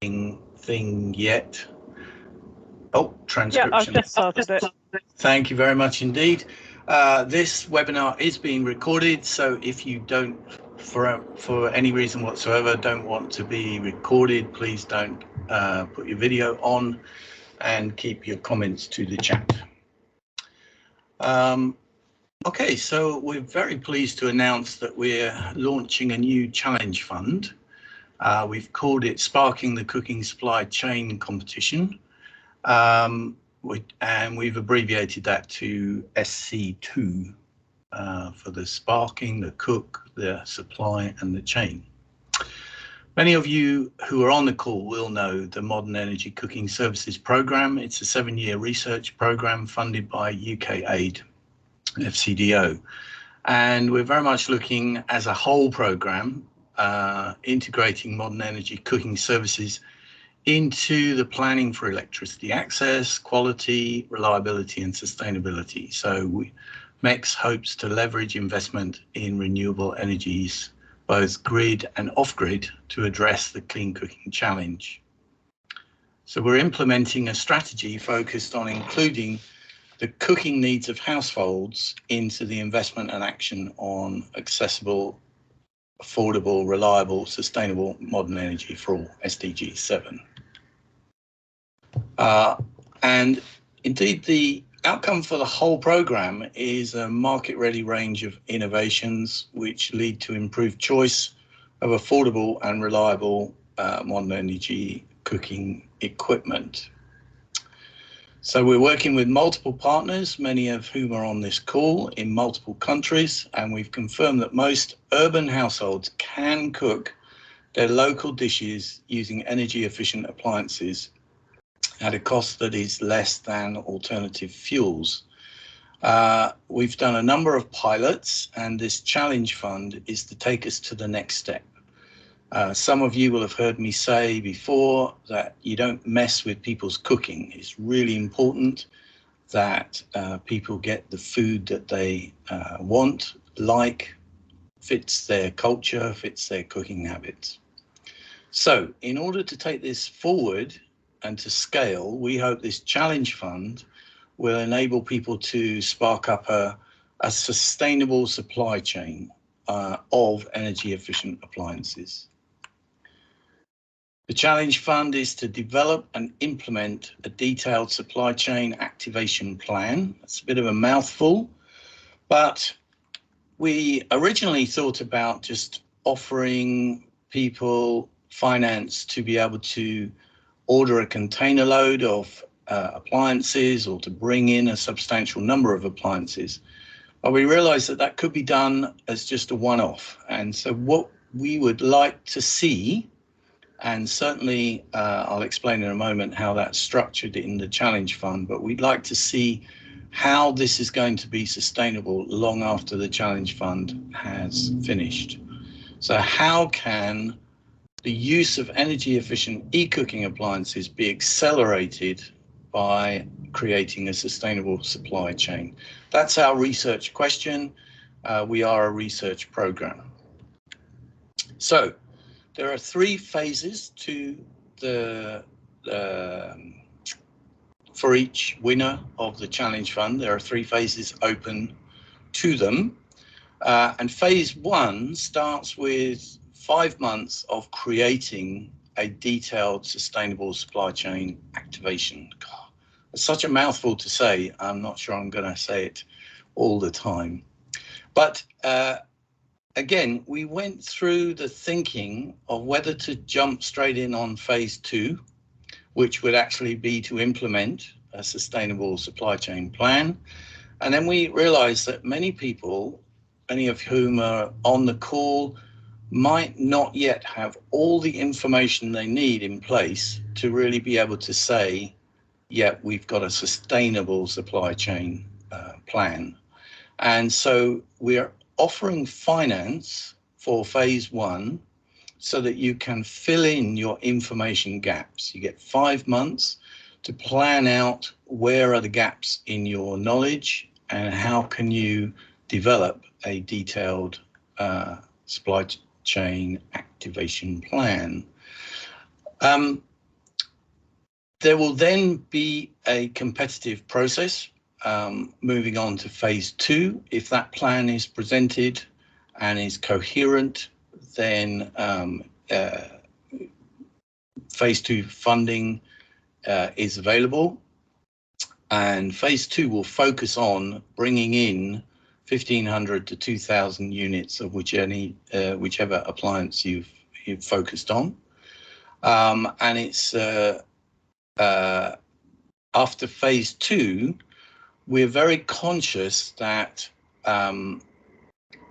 thing yet. Oh, transcription. Yeah, I've just started it. Thank you very much indeed. This webinar is being recorded, so if you don't, for any reason whatsoever, don't want to be recorded, please don't put your video on and keep your comments to the chat. Okay, so we're very pleased to announce that we're launching a new challenge fund. We've called it Sparking the Cooking Supply Chain Competition, and we've abbreviated that to SC2 for the sparking, the cook, the supply and the chain. Many of you who are on the call will know the Modern Energy Cooking Services Programme. It's a 7-year research programme funded by UK Aid, FCDO, and we're very much looking as a whole programme, integrating modern energy cooking services into the planning for electricity access, quality, reliability and sustainability. So MECS hopes to leverage investment in renewable energies, both grid and off-grid, to address the clean cooking challenge. So we're implementing a strategy focused on including the cooking needs of households into the investment and action on accessible, affordable, reliable, sustainable modern energy for all, SDG 7. And indeed, the outcome for the whole programme is a market-ready range of innovations which lead to improved choice of affordable and reliable modern energy cooking equipment. So we're working with multiple partners, many of whom are on this call in multiple countries, and we've confirmed that most urban households can cook their local dishes using energy efficient appliances at a cost that is less than alternative fuels. We've done a number of pilots, and this challenge fund is to take us to the next step. Some of you will have heard me say before that you don't mess with people's cooking. It's really important that people get the food that they want, like, fits their culture, fits their cooking habits. So in order to take this forward and to scale, we hope this challenge fund will enable people to spark up a sustainable supply chain of energy efficient appliances. The Challenge Fund is to develop and implement a detailed supply chain activation plan. It's a bit of a mouthful, but we originally thought about just offering people finance to be able to order a container load of appliances or to bring in a substantial number of appliances. But we realized that that could be done as just a one-off. And so what we would like to see, and certainly I'll explain in a moment how that's structured in the Challenge Fund, but we'd like to see how this is going to be sustainable long after the Challenge Fund has finished. So how can the use of energy efficient e-cooking appliances be accelerated by creating a sustainable supply chain? That's our research question. We are a research program. So there are 3 phases to for each winner of the Challenge Fund. There are 3 phases open to them. And phase 1 starts with 5 months of creating a detailed sustainable supply chain activation. God, it's such a mouthful to say. I'm not sure I'm going to say it all the time. But again, we went through the thinking of whether to jump straight in on phase 2, which would actually be to implement a sustainable supply chain plan. And then we realized that many people, many of whom are on the call, might not yet have all the information they need in place to really be able to say, yeah, we've got a sustainable supply chain plan. And so we're offering finance for phase 1 so that you can fill in your information gaps. You get 5 months to plan out where are the gaps in your knowledge and how can you develop a detailed supply chain activation plan. There will then be a competitive process moving on to phase 2. If that plan is presented and is coherent, then phase 2 funding is available, and phase 2 will focus on bringing in 1,500 to 2,000 units of whichever appliance you've focused on, and it's after phase 2, we're very conscious that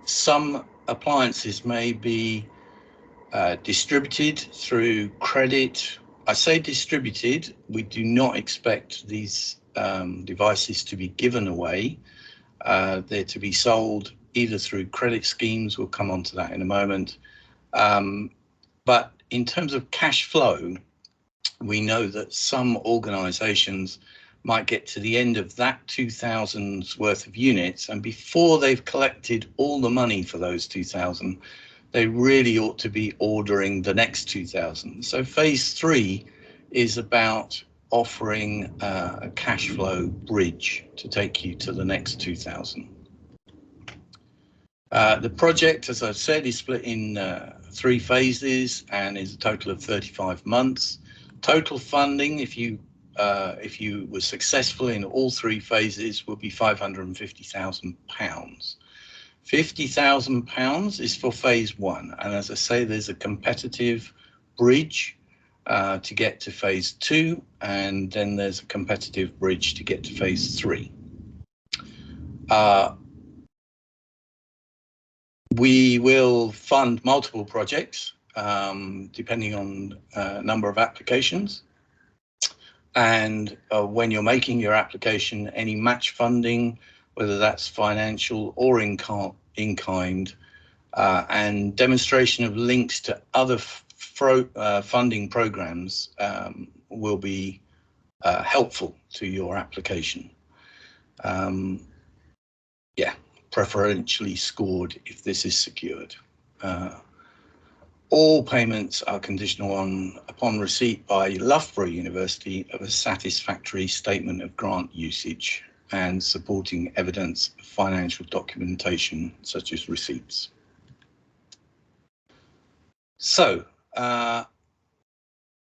some appliances may be distributed through credit. I say distributed, we do not expect these devices to be given away. They're to be sold either through credit schemes, we'll come on to that in a moment. But in terms of cash flow, we know that some organizations might get to the end of that 2,000's worth of units, and before they've collected all the money for those 2,000, they really ought to be ordering the next 2,000. So phase 3 is about offering a cash flow bridge to take you to the next 2,000. The project, as I've said, is split in 3 phases and is a total of 35 months. Total funding, if you were successful in all 3 phases, will be £550,000. £50,000 is for phase 1, and as I say, there's a competitive bridge to get to phase 2, and then there's a competitive bridge to get to phase 3. We will fund multiple projects depending on number of applications, and when you're making your application, any match funding, whether that's financial or in kind, and demonstration of links to other funding programs will be helpful to your application. Preferentially scored if this is secured. All payments are conditional upon receipt by Loughborough University of a satisfactory statement of grant usage and supporting evidence of financial documentation such as receipts. So,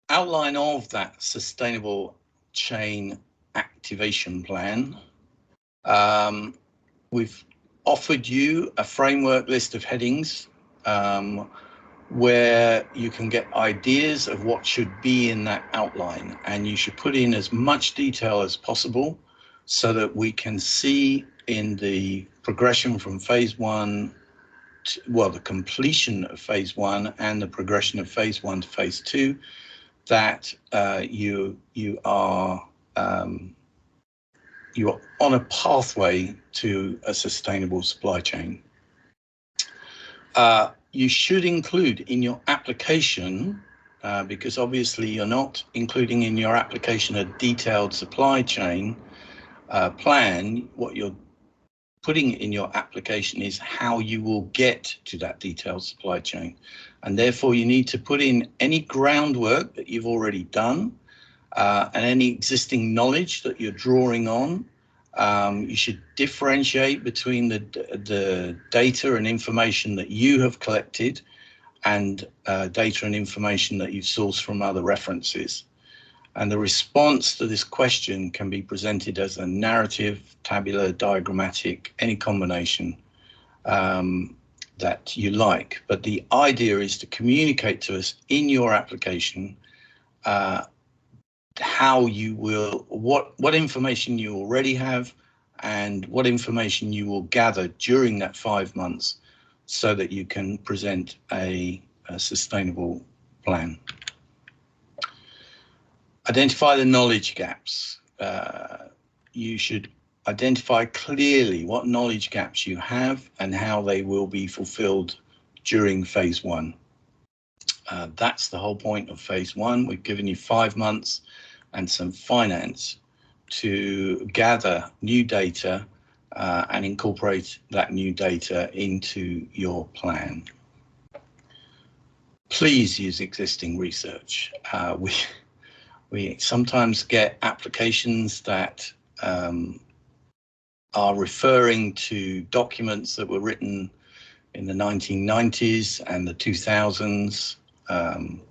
outline of that sustainable chain activation plan. We've offered you a framework list of headings where you can get ideas of what should be in that outline, and you should put in as much detail as possible so that we can see in the progression from phase 1 to, well, the completion of phase 1 and the progression of phase 1 to phase 2, that you are on a pathway to a sustainable supply chain. You should include in your application, because obviously you're not including in your application a detailed supply chain plan. What you're putting in your application is how you will get to that detailed supply chain. And therefore you need to put in any groundwork that you've already done and any existing knowledge that you're drawing on. You should differentiate between the data and information that you have collected and data and information that you've sourced from other references. And the response to this question can be presented as a narrative, tabular, diagrammatic, any combination that you like. But the idea is to communicate to us in your application how you will, what information you already have and what information you will gather during that 5 months so that you can present a sustainable plan. Identify the knowledge gaps. You should identify clearly what knowledge gaps you have and how they will be fulfilled during phase 1. That's the whole point of phase 1. We've given you 5 months and some finance to gather new data and incorporate that new data into your plan. Please use existing research. We sometimes get applications that are referring to documents that were written in the 1990s and the 2000s.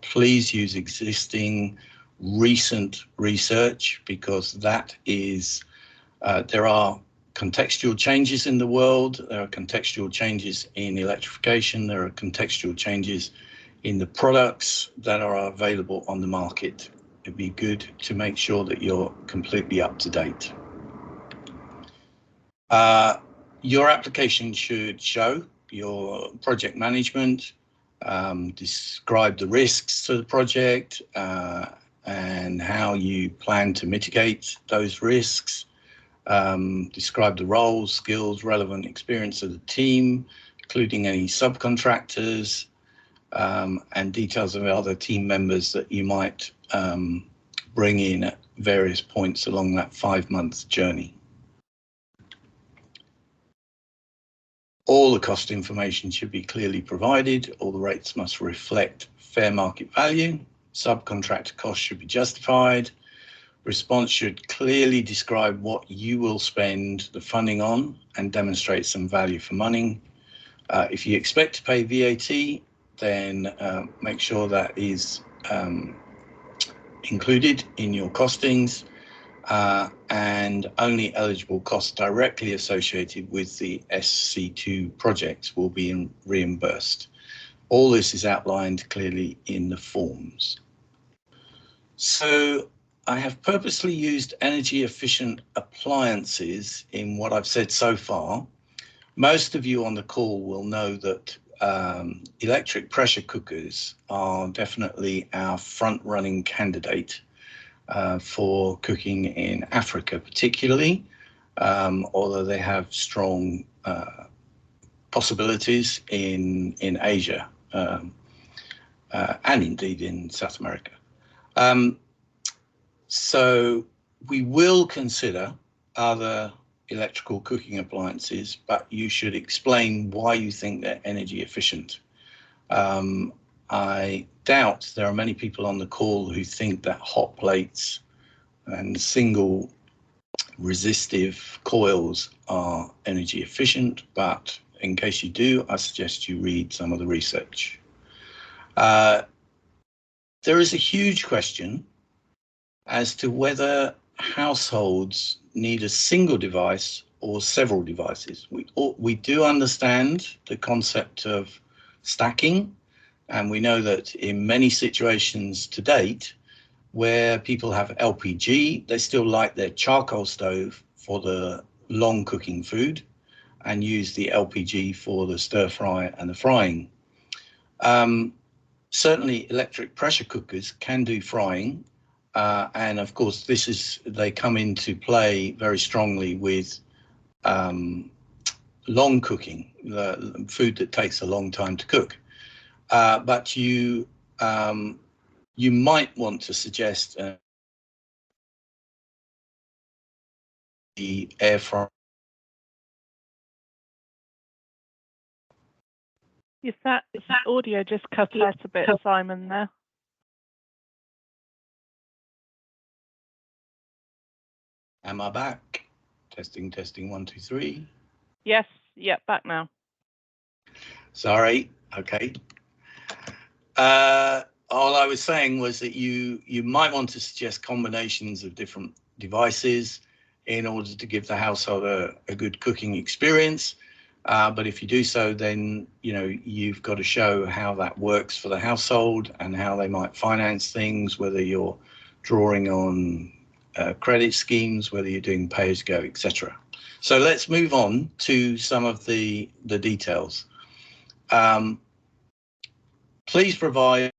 Please use existing recent research, because that is, there are contextual changes in the world, there are contextual changes in electrification, there are contextual changes in the products that are available on the market. It'd be good to make sure that you're completely up to date. Your application should show your project management, describe the risks to the project and how you plan to mitigate those risks, describe the roles, skills, relevant experience of the team, including any subcontractors, and details of other team members that you might bring in at various points along that 5-month journey. All the cost information should be clearly provided. All the rates must reflect fair market value. Subcontractor costs should be justified. Response should clearly describe what you will spend the funding on and demonstrate some value for money. If you expect to pay VAT, then make sure that is included in your costings, and only eligible costs directly associated with the SC2 projects will be reimbursed. All this is outlined clearly in the forms. So I have purposely used energy efficient appliances in what I've said so far. Most of you on the call will know that electric pressure cookers are definitely our front-running candidate for cooking in Africa particularly, although they have strong possibilities in Asia and indeed in South America. So we will consider other electrical cooking appliances, but you should explain why you think they're energy efficient. I doubt there are many people on the call who think that hot plates and single resistive coils are energy efficient, but in case you do, I suggest you read some of the research. There is a huge question as to whether households need a single device or several devices. We do understand the concept of stacking, and we know that in many situations to date where people have LPG, they still light their charcoal stove for the long cooking food and use the LPG for the stir fry and the frying. Certainly electric pressure cookers can do frying, and of course they come into play very strongly with long cooking, the food that takes a long time to cook. But you might want to suggest the air fryer. Is that audio just cut out a bit, Simon, there? Am I back? Testing, 1, 2, 3. Yes, yeah, back now. Sorry, okay. All I was saying was that you might want to suggest combinations of different devices in order to give the household a good cooking experience. But if you do so, then you've got to show how that works for the household and how they might finance things, whether you're drawing on credit schemes, whether you're doing pay-as-go, etc. So let's move on to some of the details. Please provide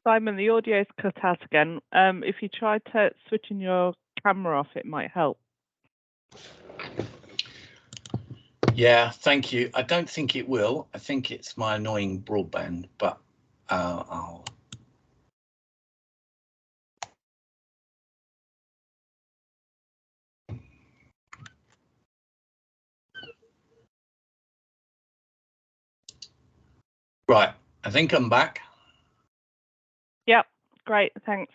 Simon, the audio is cut out again. If you try to switching your camera off, it might help. Yeah, thank you. I don't think it will. I think it's my annoying broadband, but I'll... Right, I think I'm back. Yep, great, thanks.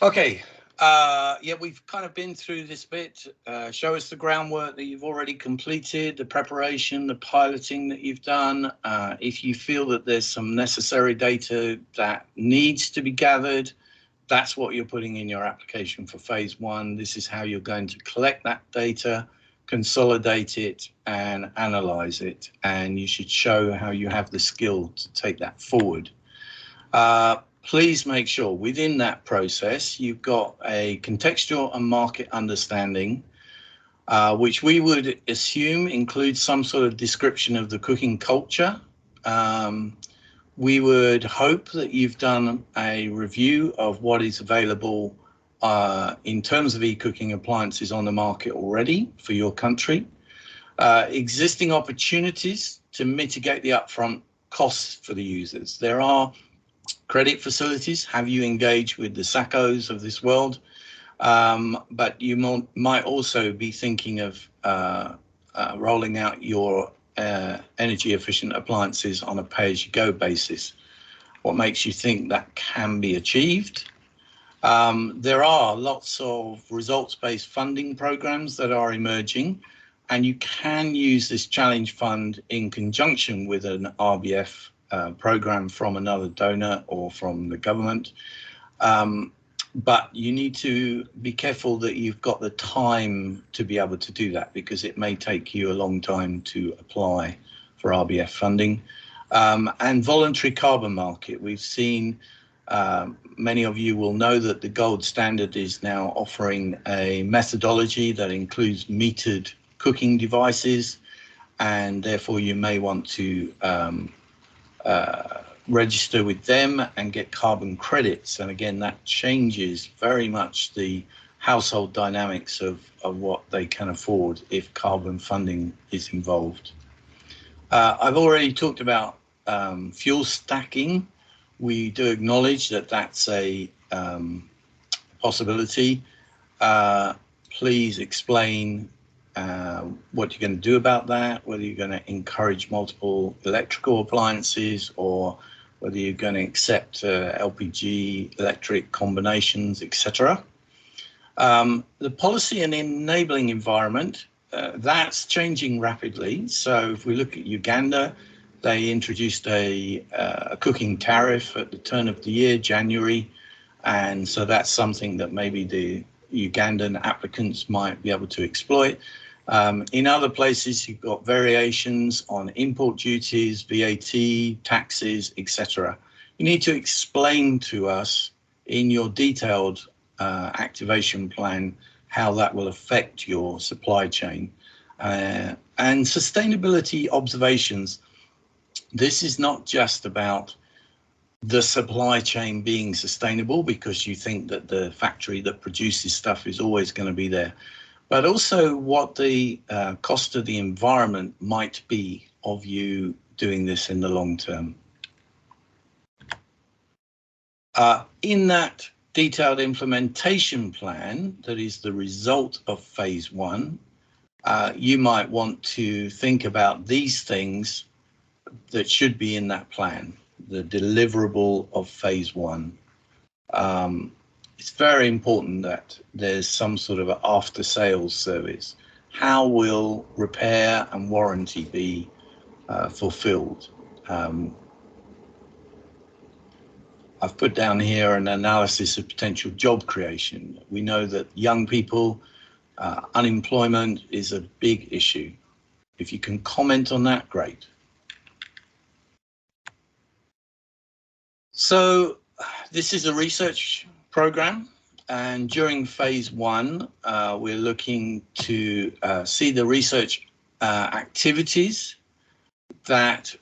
Okay, yeah, we've kind of been through this bit. Show us the groundwork that you've already completed, the preparation, the piloting that you've done. If you feel that there's some necessary data that needs to be gathered, that's what you're putting in your application for phase one. This is how you're going to collect that data, consolidate it, and analyze it. And you should show how you have the skill to take that forward. Please make sure within that process you've got a contextual and market understanding, which we would assume includes some sort of description of the cooking culture. We would hope that you've done a review of what is available in terms of e-cooking appliances on the market already for your country, existing opportunities to mitigate the upfront costs for the users. There are credit facilities. Have you engaged with the SACCOs of this world? But you might also be thinking of rolling out your energy efficient appliances on a pay-as-you-go basis. What makes you think that can be achieved? There are lots of results-based funding programs that are emerging, and you can use this challenge fund in conjunction with an RBF program from another donor or from the government. But you need to be careful that you've got the time to be able to do that, because it may take you a long time to apply for RBF funding. And voluntary carbon market. We've seen, many of you will know that the gold standard is now offering a methodology that includes metered cooking devices, and therefore you may want to register with them and get carbon credits. And again, that changes very much the household dynamics of what they can afford if carbon funding is involved. I've already talked about fuel stacking. We do acknowledge that that's a possibility. Please explain what you're going to do about that, whether you're going to encourage multiple electrical appliances or whether you're going to accept LPG, electric combinations, etc. The policy and enabling environment, that's changing rapidly. So if we look at Uganda, they introduced a cooking tariff at the turn of the year, January, and so that's something that maybe the Ugandan applicants might be able to exploit. In other places, you've got variations on import duties, VAT, taxes, etc. You need to explain to us in your detailed activation plan how that will affect your supply chain. And sustainability observations. This is not just about the supply chain being sustainable because you think that the factory that produces stuff is always going to be there, but also what the cost of the environment might be of you doing this in the long term. In that detailed implementation plan that is the result of phase one, you might want to think about these things that should be in that plan, the deliverable of phase one. It's very important that there's some sort of an after-sales service. How will repair and warranty be fulfilled? I've put down here an analysis of potential job creation. We know that young people, unemployment is a big issue. If you can comment on that, great. So this is a research program, and during phase one, we're looking to see the research activities that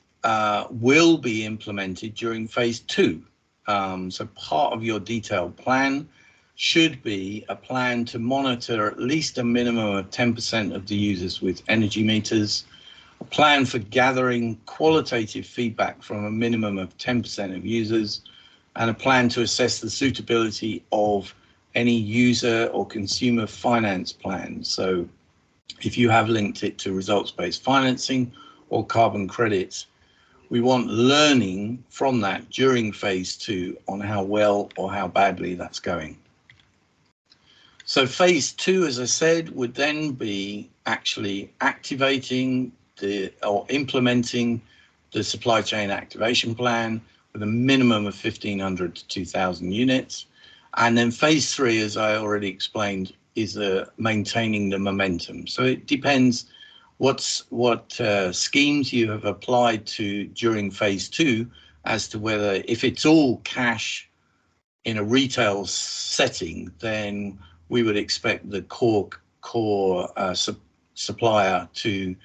will be implemented during phase two. So part of your detailed plan should be a plan to monitor at least a minimum of 10% of the users with energy meters, a plan for gathering qualitative feedback from a minimum of 10% of users, and a plan to assess the suitability of any user or consumer finance plan. So if you have linked it to results-based financing or carbon credits. We want learning from that during phase 2 on how well or how badly that's going. So phase 2, as I said, would then be actually activating or implementing the supply chain activation plan with a minimum of 1,500 to 2,000 units. And then phase 3, as I already explained, is maintaining the momentum. So it depends what schemes you have applied to during phase 2 as to whether, if it's all cash in a retail setting, then we would expect the core supplier to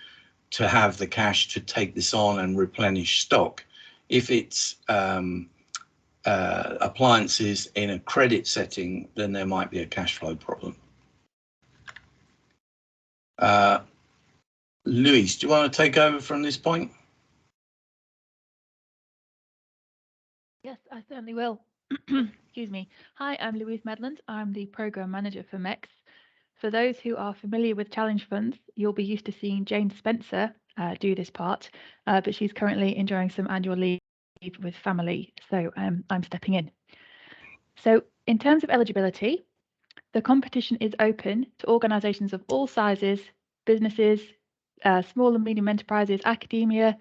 have the cash to take this on and replenish stock. If it's appliances in a credit setting, then there might be a cash flow problem. Louise, do you want to take over from this point? Yes, I certainly will. Excuse me. Hi, I'm Louise Medland. I'm the Programme Manager for MECS. For those who are familiar with challenge funds, you'll be used to seeing Jane Spencer do this part, but she's currently enjoying some annual leave with family, so I'm stepping in. So in terms of eligibility, the competition is open to organisations of all sizes, businesses, small and medium enterprises, academia,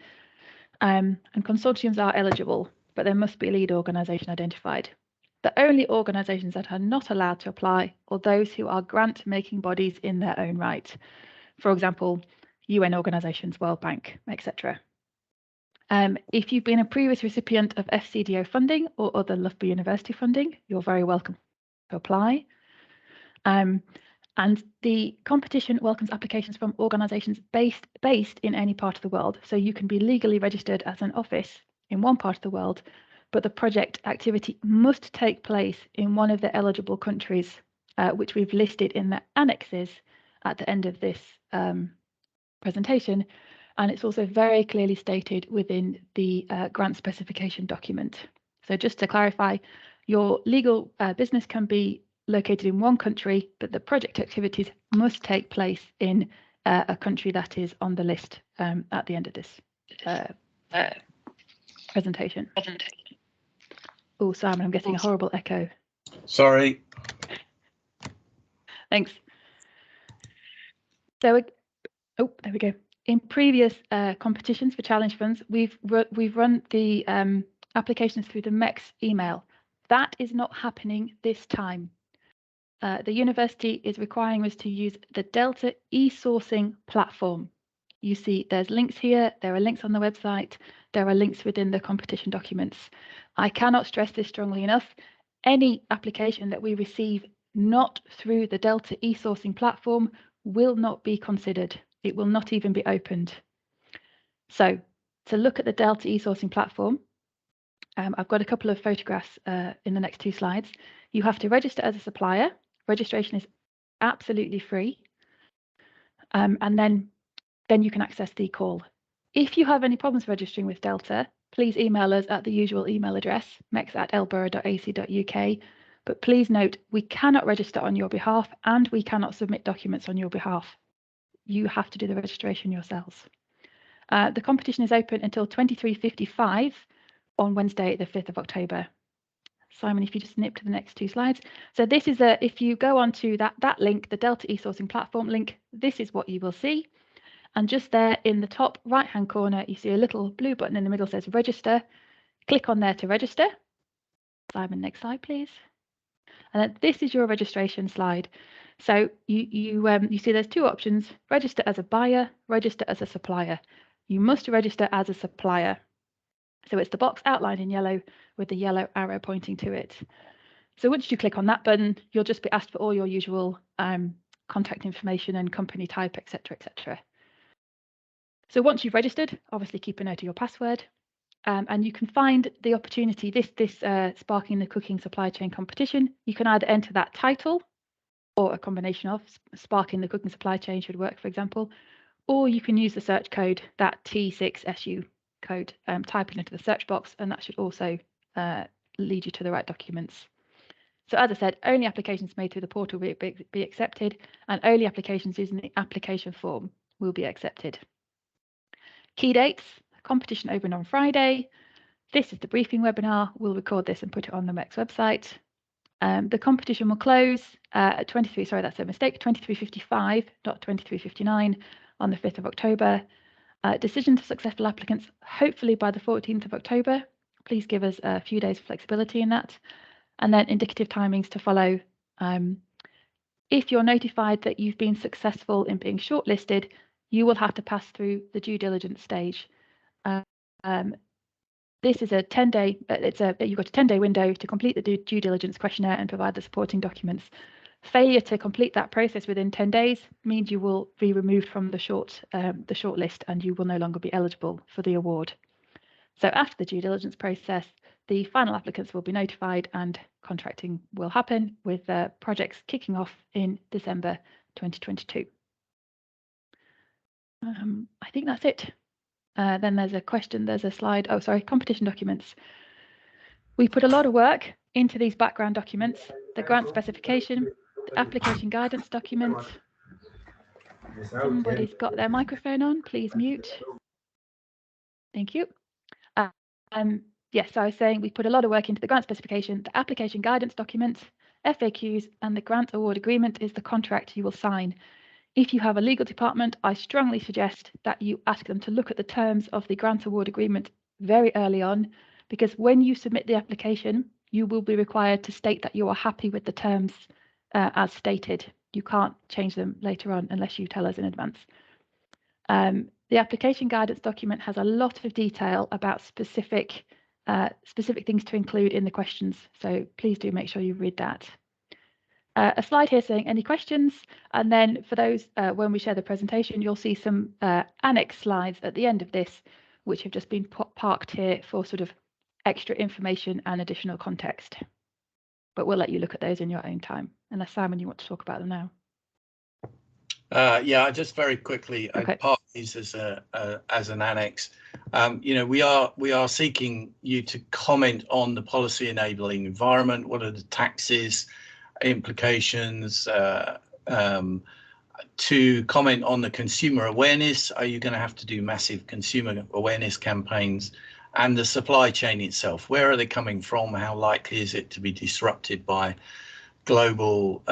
and consortiums are eligible, but there must be a lead organisation identified. The only organisations that are not allowed to apply are those who are grant-making bodies in their own right. For example, UN organisations, World Bank, etc. If you've been a previous recipient of SC2 funding or other Loughborough University funding, you're very welcome to apply. And the competition welcomes applications from organisations based in any part of the world. So you can be legally registered as an office in one part of the world, but the project activity must take place in one of the eligible countries, which we've listed in the annexes at the end of this presentation. And it's also very clearly stated within the grant specification document. So just to clarify, your legal business can be located in one country, but the project activities must take place in a country that is on the list at the end of this presentation. Oh, Simon, I'm getting a horrible echo. Sorry. Thanks. So, oh, there we go. In previous competitions for challenge funds, we've run the applications through the MECS email. That is not happening this time. The university is requiring us to use the Delta eSourcing platform. You see there's links here, there are links on the website, there are links within the competition documents. I cannot stress this strongly enough. Any application that we receive not through the Delta eSourcing platform will not be considered. It will not even be opened. So to look at the Delta eSourcing platform, I've got a couple of photographs in the next 2 slides. You have to register as a supplier. Registration is absolutely free. And then you can access the call. If you have any problems registering with Delta, please email us at the usual email address, mecs@elborough.ac.uk. But please note, we cannot register on your behalf and we cannot submit documents on your behalf. You have to do the registration yourselves. The competition is open until 23:55 on Wednesday, the 5th of October. Simon, if you just nip to the next 2 slides. So this is if you go onto that link, the Delta eSourcing platform link, this is what you will see. And just there in the top right-hand corner, you see a little blue button in the middle says register. Click on there to register. Simon, next slide, please. And then this is your registration slide. So you see there's 2 options, register as a buyer, register as a supplier. You must register as a supplier. So it's the box outlined in yellow with the yellow arrow pointing to it. So once you click on that button, you'll just be asked for all your usual contact information and company type, etc., etc. So once you've registered, obviously keep a note of your password, and you can find the opportunity, this Sparking the Cooking Supply Chain competition. You can either enter that title or a combination of Sparking the Cooking Supply Chain should work, for example, or you can use the search code, that T6SU code, type it into the search box, and that should also lead you to the right documents. So as I said, only applications made through the portal will be accepted, and only applications using the application form will be accepted. Key dates, competition open on Friday. This is the briefing webinar. We'll record this and put it on the MECS website. The competition will close at 23:55, not 23:59 on the 5th of October. Decision to successful applicants, hopefully by the 14th of October. Please give us a few days of flexibility in that. And then indicative timings to follow. If you're notified that you've been successful in being shortlisted, you will have to pass through the due diligence stage. This is a 10-day, you've got a 10-day window to complete the due diligence questionnaire and provide the supporting documents. Failure to complete that process within 10 days means you will be removed from the shortlist and you will no longer be eligible for the award. So after the due diligence process, the final applicants will be notified and contracting will happen, with projects kicking off in December 2022. I think that's it. Then there's a question, there's a slide. Oh, sorry, competition documents. We put a lot of work into these background documents, the grant specification, the application guidance document. Somebody's got their microphone on, please mute. Thank you. Yes, so I was saying we put a lot of work into the grant specification, the application guidance document, FAQs, and the grant award agreement is the contract you will sign. If you have a legal department, I strongly suggest that you ask them to look at the terms of the grant award agreement very early on, because when you submit the application, you will be required to state that you are happy with the terms as stated. You can't change them later on unless you tell us in advance. The application guidance document has a lot of detail about specific things to include in the questions, so please do make sure you read that. A slide here saying any questions, and then for those when we share the presentation, you'll see some annex slides at the end of this, which have just been parked here for sort of extra information and additional context. But we'll let you look at those in your own time, unless Simon, you want to talk about them now. Yeah, just very quickly, okay. I'd part these as an annex. You know, we are seeking you to comment on the policy enabling environment. What are the taxes, implications? To comment on the consumer awareness. Are you going to have to do massive consumer awareness campaigns? And the supply chain itself. Where are they coming from? How likely is it to be disrupted by global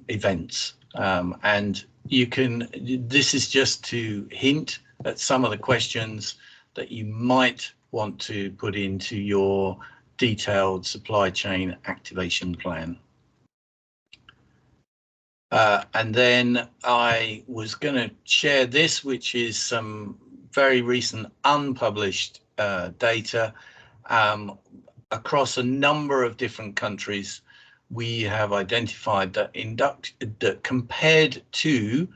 events? And you can, this is just to hint at some of the questions that you might want to put into your detailed supply chain activation plan. And then I was going to share this, which is some very recent unpublished data across a number of different countries. We have identified that that compared to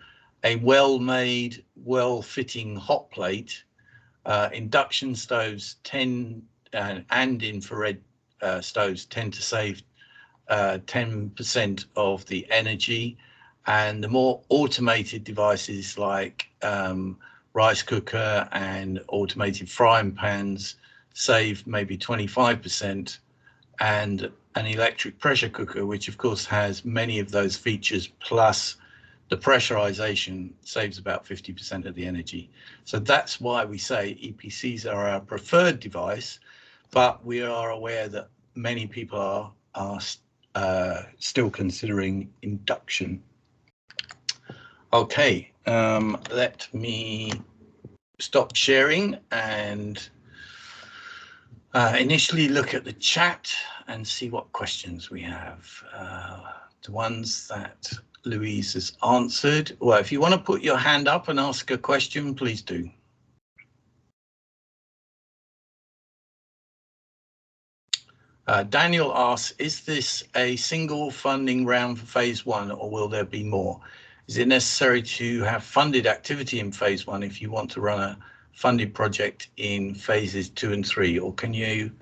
a well-made, well-fitting hot plate, induction stoves and infrared stoves tend to save 10% of the energy, and the more automated devices like rice cooker and automated frying pans save maybe 25%, and an electric pressure cooker, which of course has many of those features plus the pressurization, saves about 50% of the energy. So that's why we say EPCs are our preferred device, but we are aware that many people are still considering induction. Okay, let me stop sharing and initially look at the chat and see what questions we have. The ones that Louise has answered. Well, if you want to put your hand up and ask a question, please do. Daniel asks, is this a single funding round for phase one, or will there be more? Is it necessary to have funded activity in phase one if you want to run a funded project in phases 2 and 3, or can you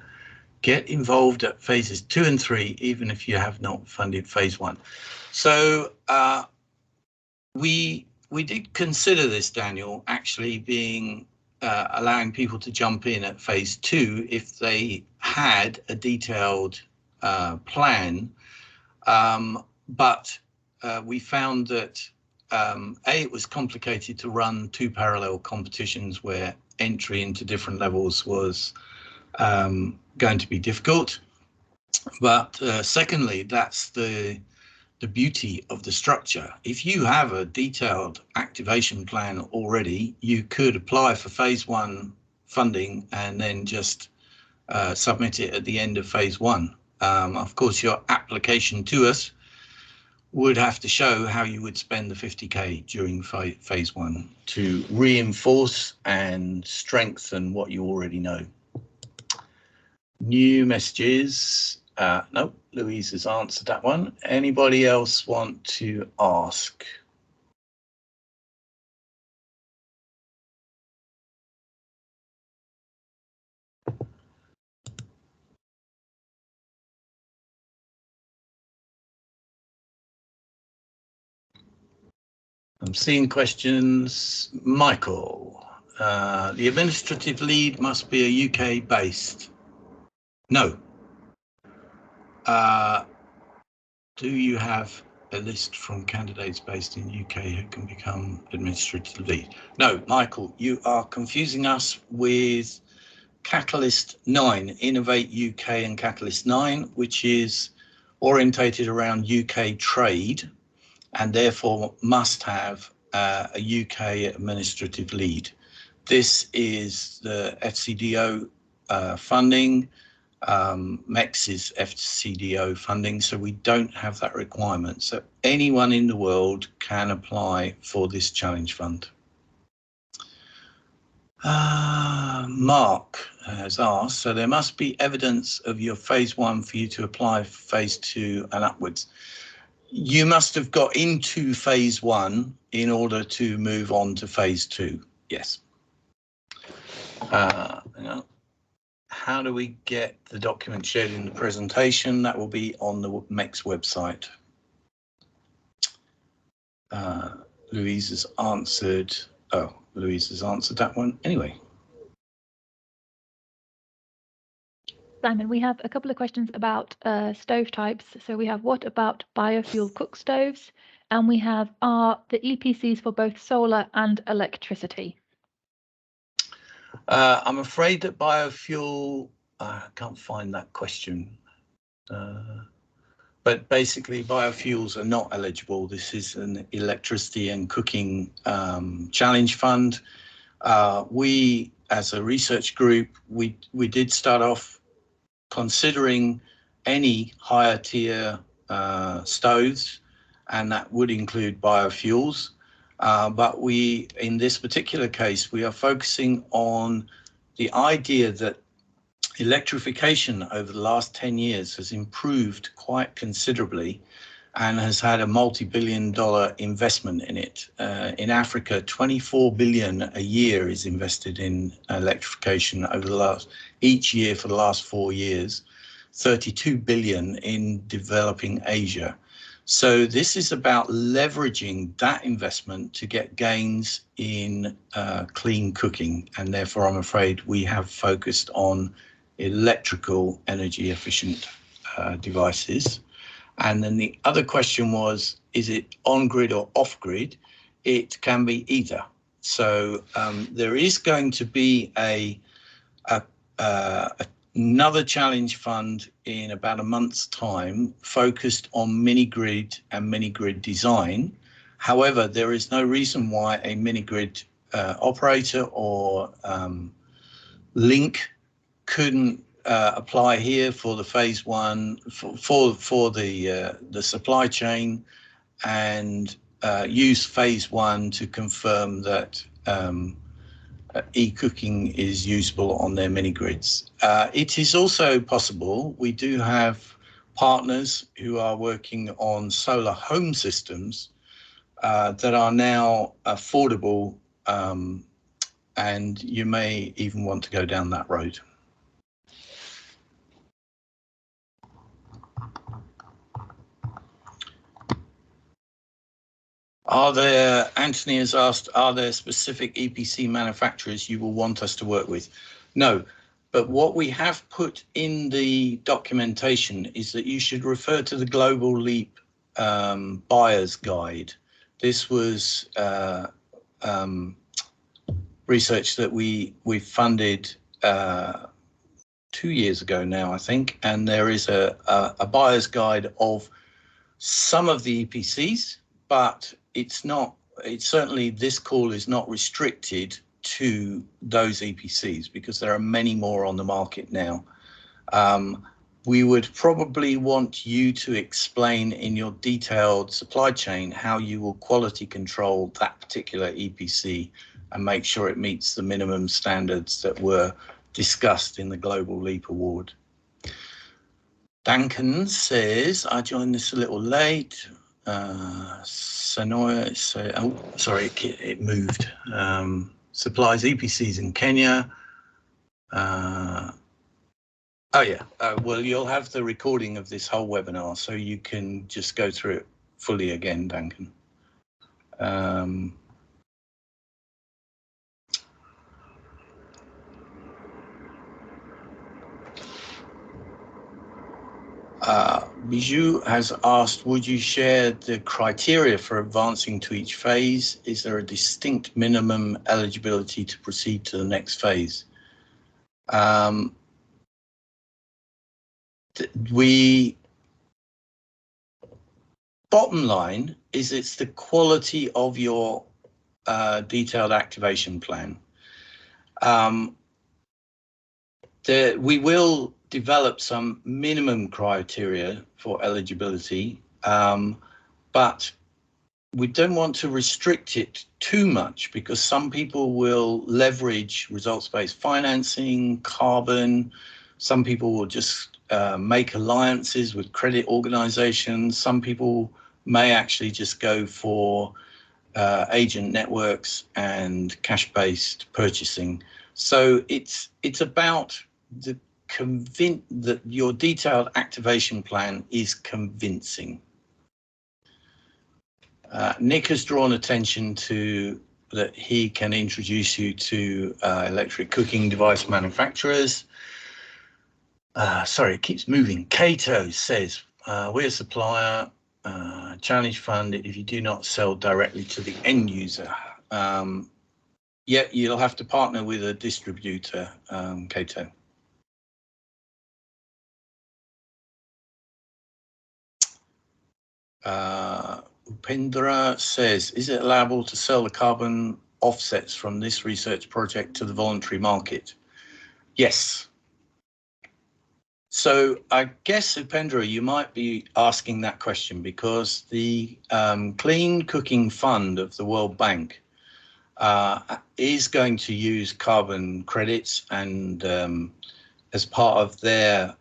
get involved at phases 2 and 3 even if you have not funded phase 1? So we did consider this, Daniel, actually being allowing people to jump in at phase 2 if they had a detailed plan, but we found that it was complicated to run 2 parallel competitions where entry into different levels was going to be difficult. But secondly, that's the beauty of the structure. If you have a detailed activation plan already, you could apply for phase 1 funding and then just submit it at the end of phase 1. Of course, your application to us would have to show how you would spend the 50k during phase 1 to reinforce and strengthen what you already know. New messages. No, Louise has answered that one. Anybody else want to ask? I'm seeing questions. Michael, the administrative lead must be a UK based. No. Do you have a list from candidates based in UK who can become administrative lead? No, Michael, you are confusing us with Catalyst 9, Innovate UK and Catalyst 9, which is orientated around UK trade and therefore must have a UK administrative lead. This is the FCDO funding. MECS is FCDO funding, so we don't have that requirement. So anyone in the world can apply for this challenge fund. Mark has asked, so there must be evidence of your phase 1 for you to apply for phase 2 and upwards. You must have got into phase 1 in order to move on to phase 2. Yes. How do we get the document shared in the presentation? That will be on the MECS website. Louise has answered. Oh, Louise has answered that one anyway. Simon, we have a couple of questions about stove types. So we have, what about biofuel cook stoves? And we have, are the EPCs for both solar and electricity? I'm afraid that biofuel, I can't find that question. But basically biofuels are not eligible. This is an electricity and cooking challenge fund. We, as a research group, we did start off considering any higher tier stoves, and that would include biofuels. But we, in this particular case, we are focusing on the idea that electrification over the last 10 years has improved quite considerably and has had a multi-billion-dollar investment in it. In Africa, 24 billion a year is invested in electrification over the each year for the last 4 years, 32 billion in developing Asia. So this is about leveraging that investment to get gains in clean cooking, and therefore I'm afraid we have focused on electrical energy efficient devices. And then the other question was, is it on-grid or off-grid? It can be either. So there is going to be another challenge fund in about a month's time focused on mini-grid and mini-grid design. However, there is no reason why a mini-grid operator or link couldn't apply here for the phase 1 for the supply chain and use phase 1 to confirm that e-cooking is usable on their mini grids. It is also possible, we do have partners who are working on solar home systems that are now affordable, and you may even want to go down that road. Anthony has asked, are there specific EPC manufacturers you will want us to work with? No, but what we have put in the documentation is that you should refer to the Global Leap buyer's guide. This was research that we funded 2 years ago now, I think, and there is a buyer's guide of some of the EPCs, but it's certainly this call is not restricted to those EPCs because there are many more on the market now. We would probably want you to explain in your detailed supply chain how you will quality control that particular EPC and make sure it meets the minimum standards that were discussed in the Global Leap Award. Duncan says, I joined this a little late. Sanoya says, oh, sorry, it moved. Supplies EPCs in Kenya. Oh yeah, well, you'll have the recording of this whole webinar, so you can just go through it fully again, Duncan. Bijou has asked, would you share the criteria for advancing to each phase? Is there a distinct minimum eligibility to proceed to the next phase? Bottom line is it's the quality of your detailed activation plan. We will develop some minimum criteria for eligibility, but we don't want to restrict it too much because some people will leverage results-based financing, carbon. Some people will just make alliances with credit organizations. Some people may actually just go for agent networks and cash-based purchasing. So it's about that your detailed activation plan is convincing. Nick has drawn attention to that he can introduce you to electric cooking device manufacturers. Sorry, it keeps moving. Cato says, we're a supplier, Challenge Fund, if you do not sell directly to the end user. Yeah, you'll have to partner with a distributor, Cato. Upendra says, is it allowable to sell the carbon offsets from this research project to the voluntary market? Yes. So I guess, Upendra, you might be asking that question because the Clean Cooking Fund of the World Bank is going to use carbon credits, and as part of their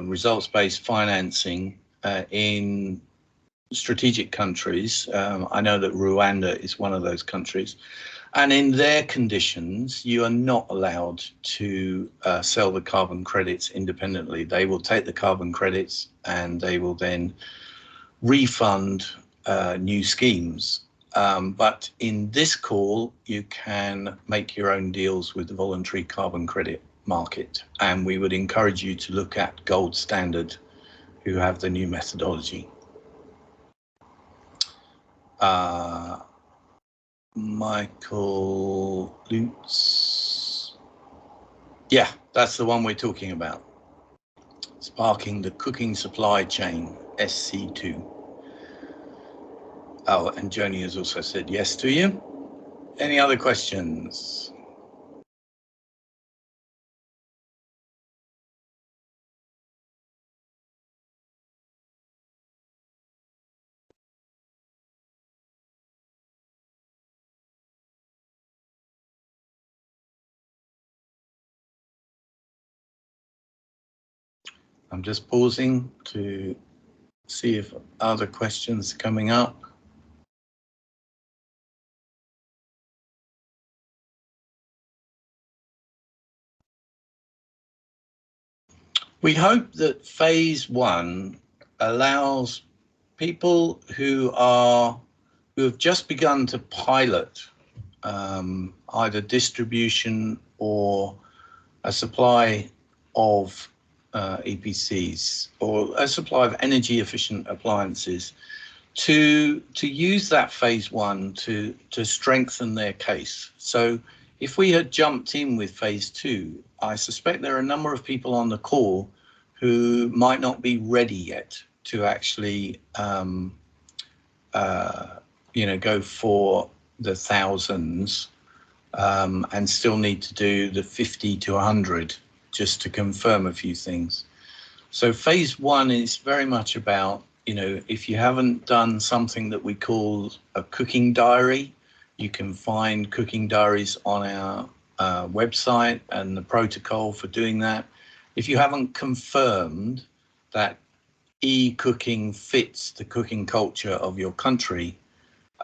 results-based financing in strategic countries. I know that Rwanda is one of those countries. And in their conditions, you are not allowed to sell the carbon credits independently. They will take the carbon credits and they will then refund new schemes. But in this call, you can make your own deals with the voluntary carbon credit market. And we would encourage you to look at Gold Standard, who have the new methodology. Michael Lutz. Yeah, that's the one we're talking about. Sparking the cooking supply chain, SC2. Oh, and Joni has also said yes to you. Any other questions? I'm just pausing to see if other questions are coming up. We hope that phase one allows people who have just begun to pilot either distribution or a supply of EPCs or a supply of energy efficient appliances to use that phase one to strengthen their case. So if we had jumped in with phase 2, I suspect there are a number of people on the call who might not be ready yet to actually, go for the thousands and still need to do the 50 to 100 just to confirm a few things. So phase 1 is very much about, if you haven't done something that we call a cooking diary, you can find cooking diaries on our website and the protocol for doing that. If you haven't confirmed that e-cooking fits the cooking culture of your country,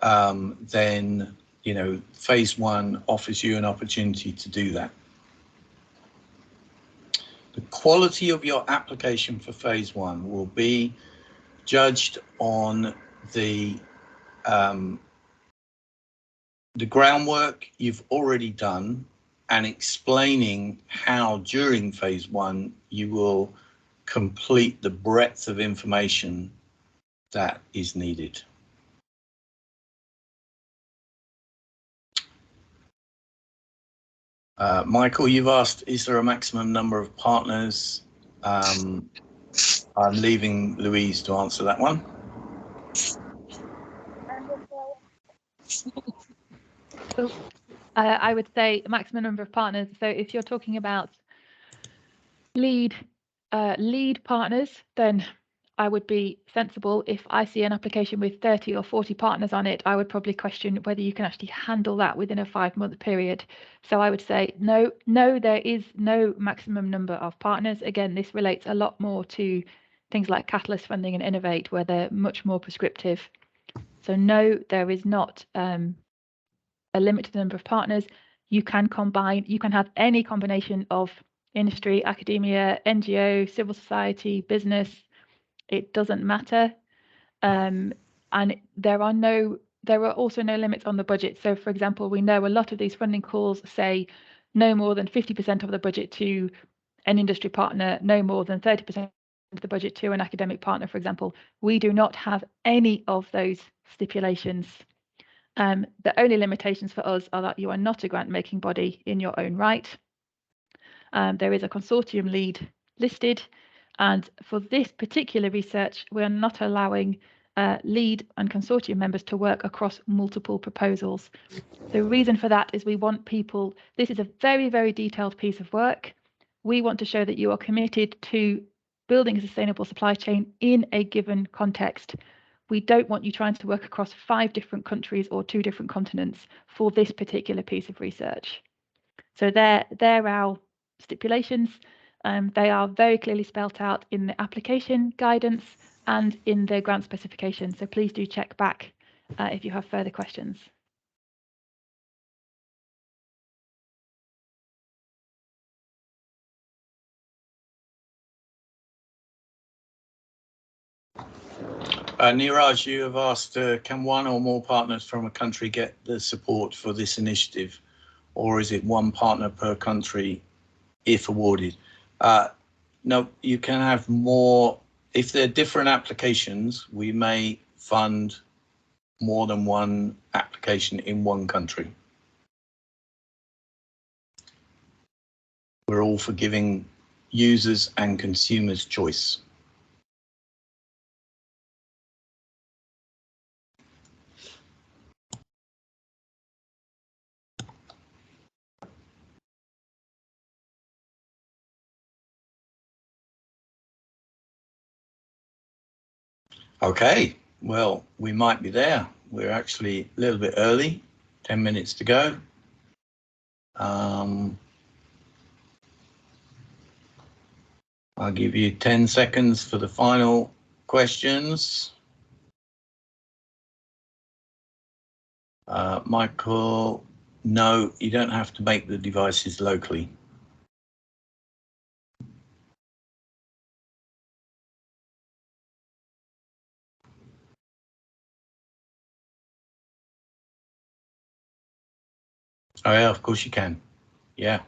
then, phase 1 offers you an opportunity to do that. The quality of your application for phase 1 will be judged on the groundwork you've already done and explaining how during phase 1 you will complete the breadth of information that is needed. Michael, you've asked, is there a maximum number of partners? I'm leaving Louise to answer that one. So, I would say a maximum number of partners. So if you're talking about lead partners, then I would be sensible. If I see an application with 30 or 40 partners on it, I would probably question whether you can actually handle that within a 5-month period. So I would say no, there is no maximum number of partners. Again, this relates a lot more to things like Catalyst funding and Innovate, where they're much more prescriptive. So no, there is not a limited number of partners. You can combine, you can have any combination of industry, academia, NGO, civil society, business. It doesn't matter. And there are also no limits on the budget. So for example, we know a lot of these funding calls say no more than 50% of the budget to an industry partner, no more than 30% of the budget to an academic partner, for example. We do not have any of those stipulations. The only limitations for us are that you are not a grant-making body in your own right. There is a consortium lead listed, and for this particular research, we are not allowing lead and consortium members to work across multiple proposals. The reason for that is we want people, this is a very, very detailed piece of work. We want to show that you are committed to building a sustainable supply chain in a given context. We don't want you trying to work across 5 different countries or 2 different continents for this particular piece of research. So they're our stipulations. They are very clearly spelt out in the application guidance and in the grant specification. So please do check back if you have further questions. Neeraj, you have asked, can one or more partners from a country get the support for this initiative, or is it one partner per country if awarded? No, you can have more. If they're different applications, we may fund more than one application in one country. We're all for giving users and consumers choice. Okay, well, we might be there. We're actually a little bit early, 10 minutes to go. I'll give you 10 seconds for the final questions. Michael, no, you don't have to make the devices locally. Oh yeah, of course you can. Yeah.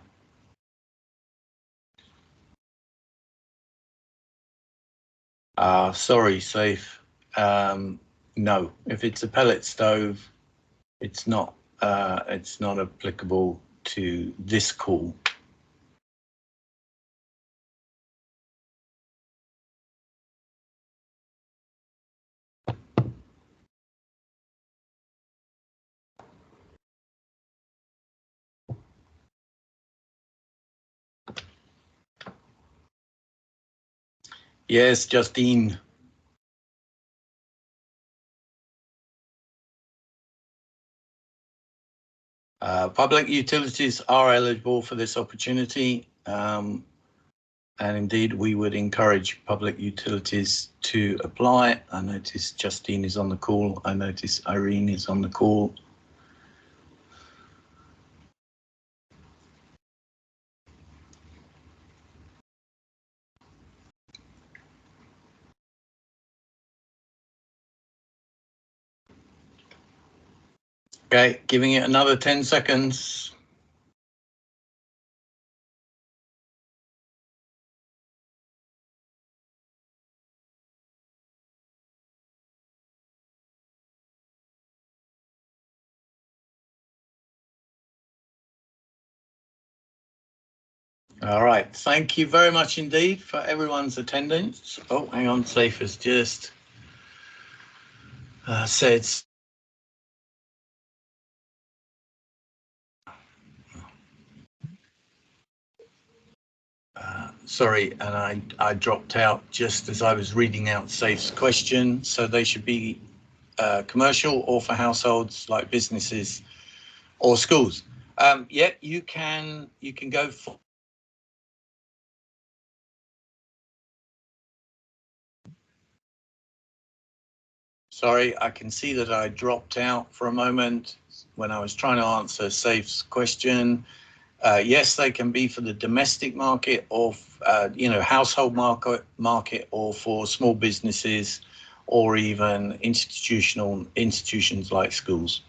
Sorry, Safe. No, if it's a pellet stove, it's not applicable to this call. Yes, Justine. Public utilities are eligible for this opportunity, and indeed we would encourage public utilities to apply. I notice Justine is on the call. I notice Irene is on the call. Okay, giving it another 10 seconds. All right, thank you very much indeed for everyone's attendance. Oh, hang on, Safe has just said. Sorry, and I dropped out just as I was reading out Safe's question. So they should be commercial or for households like businesses or schools. Yeah, you can go for. Sorry, I can see that I dropped out for a moment when I was trying to answer Safe's question. Yes, they can be for the domestic market or, household market or for small businesses or even institutions like schools.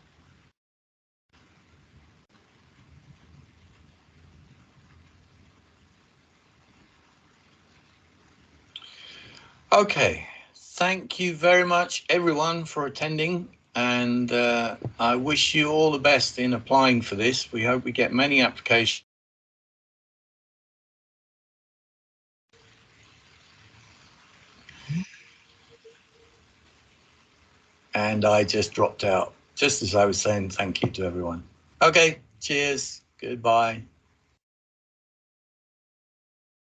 Okay, thank you very much, everyone, for attending. And I wish you all the best in applying for this. We hope we get many applications. And I just dropped out just as I was saying thank you to everyone. Okay, cheers. Goodbye.